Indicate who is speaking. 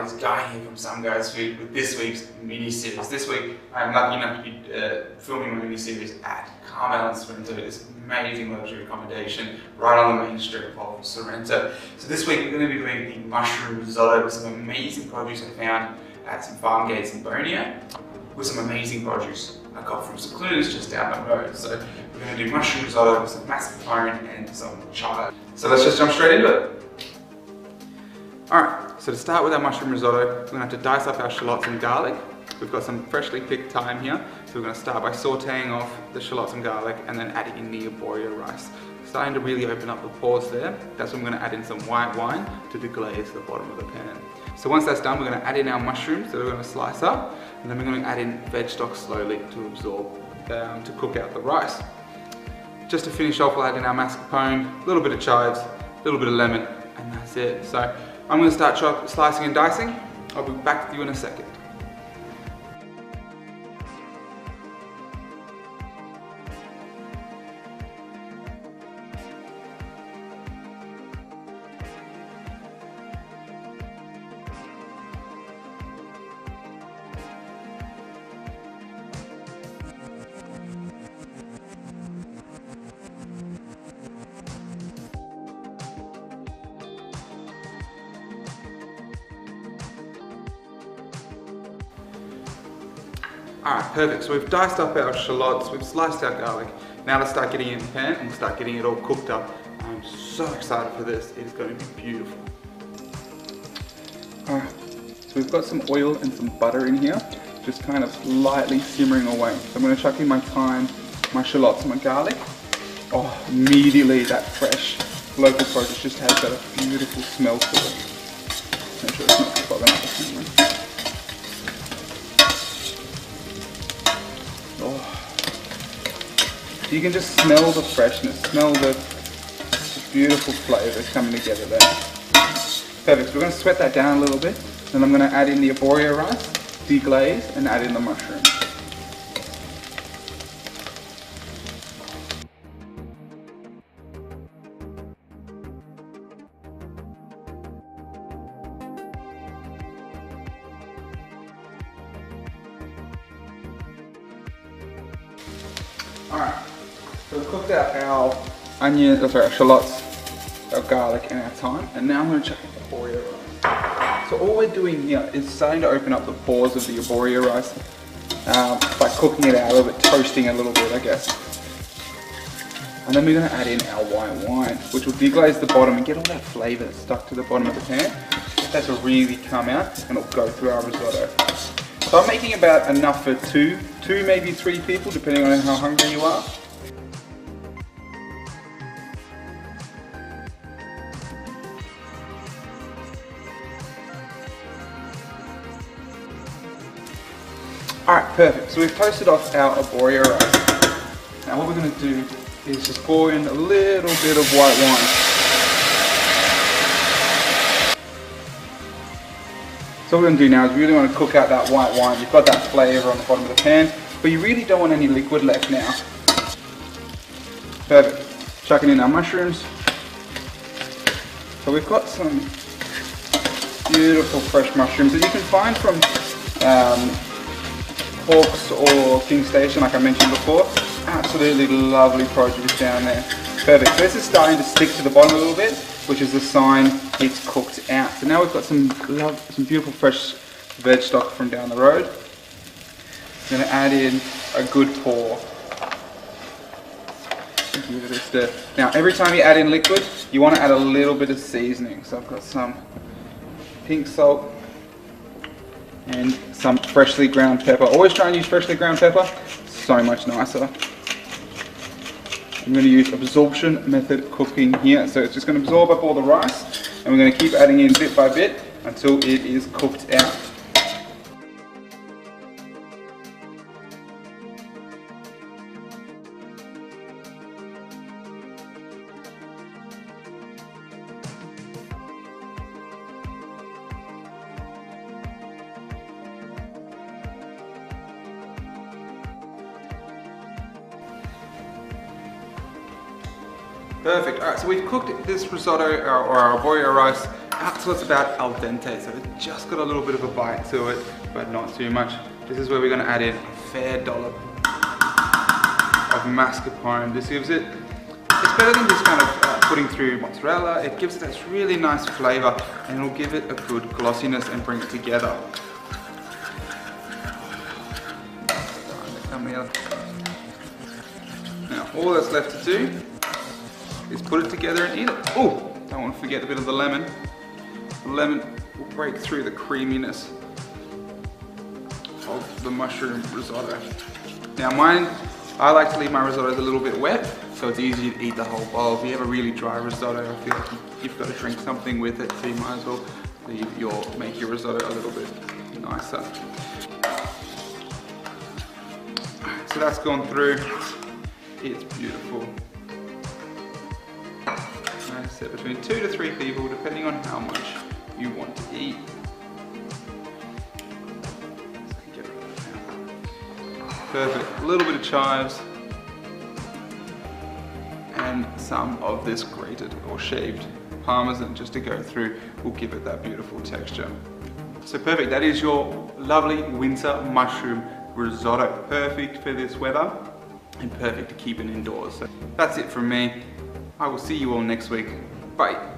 Speaker 1: guys, Guy here from Some Guys Food with this week's mini-series. This week I'm lucky enough to be filming my mini-series at Carmel in Sorrento, this amazing luxury accommodation right on the main strip of Sorrento. So this week we're going to be doing the mushroom risotto with some amazing produce I found at some farm gates in Bonia, with some amazing produce I got from Secluders just down the road. So we're going to do mushroom risotto with some mascarpone and some chives. So let's just jump straight into it. Alright, so to start with our mushroom risotto, we're going to have to dice up our shallots and garlic. We've got some freshly picked thyme here, so we're going to start by sauteing off the shallots and garlic and then adding in the arborio rice. Starting to really open up the pores there. That's when we're going to add in some white wine to deglaze the bottom of the pan. So once that's done, we're going to add in our mushrooms that we're going to slice up, and then we're going to add in veg stock slowly to absorb, to cook out the rice. Just to finish off, we'll add in our mascarpone, a little bit of chives, a little bit of lemon, and that's it. So I'm going to start slicing and dicing. I'll be back with you in a second. Alright, perfect. So we've diced up our shallots, we've sliced our garlic. Now let's start getting it in the pan and start getting it all cooked up. I'm so excited for this. It is going to be beautiful. Alright, so we've got some oil and some butter in here, just kind of lightly simmering away. So I'm going to chuck in my thyme, my shallots and my garlic. Oh, immediately that fresh local produce just has that beautiful smell to it. Make sure it's not fogging up the camera. You can just smell the freshness, smell the beautiful flavours coming together there. Perfect, so we're going to sweat that down a little bit, then I'm going to add in the arborio rice, deglaze, and add in the mushrooms. Alright. So we've cooked out our our shallots, our garlic and our thyme, and now I'm going to chuck in the arborio rice. So all we're doing here is starting to open up the pores of the arborio rice by cooking it out a little bit, toasting it a little bit I guess. And then we're going to add in our white wine, which will deglaze the bottom and get all that flavour stuck to the bottom of the pan. That will really come out and it'll go through our risotto. So I'm making about enough for two, maybe three people, depending on how hungry you are. Alright, perfect. So we've toasted off our arborio rice. Now what we're going to do is just pour in a little bit of white wine. So what we're going to do now is we really want to cook out that white wine. You've got that flavour on the bottom of the pan, but you really don't want any liquid left now. Perfect. Chucking in our mushrooms. So we've got some beautiful fresh mushrooms that you can find from Hawks or King Station, like I mentioned before. Absolutely lovely produce down there. Perfect. So this is starting to stick to the bottom a little bit, which is a sign it's cooked out. So now we've got some beautiful fresh veg stock from down the road. I'm going to add in a good pour. Give it a stir. Now every time you add in liquid, you want to add a little bit of seasoning. So I've got some pink salt and some freshly ground pepper. Always try and use freshly ground pepper, so much nicer. I'm going to use absorption method cooking here, so it's just going to absorb up all the rice, and we're going to keep adding in bit by bit until it is cooked out. Perfect. Alright, so we've cooked this risotto or our arborio rice up till it's about al dente, so it's just got a little bit of a bite to it, but not too much. This is where we're going to add in a fair dollop of mascarpone. This gives it, it's better than just kind of putting through mozzarella. It gives it this really nice flavour, and it'll give it a good glossiness and bring it together. Now all that's left to do is put it together and eat it. Oh, don't want to forget a bit of the lemon. The lemon will break through the creaminess of the mushroom risotto. Now mine, I like to leave my risottos a little bit wet, so it's easy to eat the whole bowl. If you have a really dry risotto, I feel like you've got to drink something with it, so you might as well make your risotto a little bit nicer. So that's gone through. It's beautiful. I set between 2 to 3 people, depending on how much you want to eat. Perfect. A little bit of chives and some of this grated or shaved parmesan just to go through will give it that beautiful texture. So perfect. That is your lovely winter mushroom risotto. Perfect for this weather and perfect to keep it indoors. So that's it from me. I will see you all next week. Bye.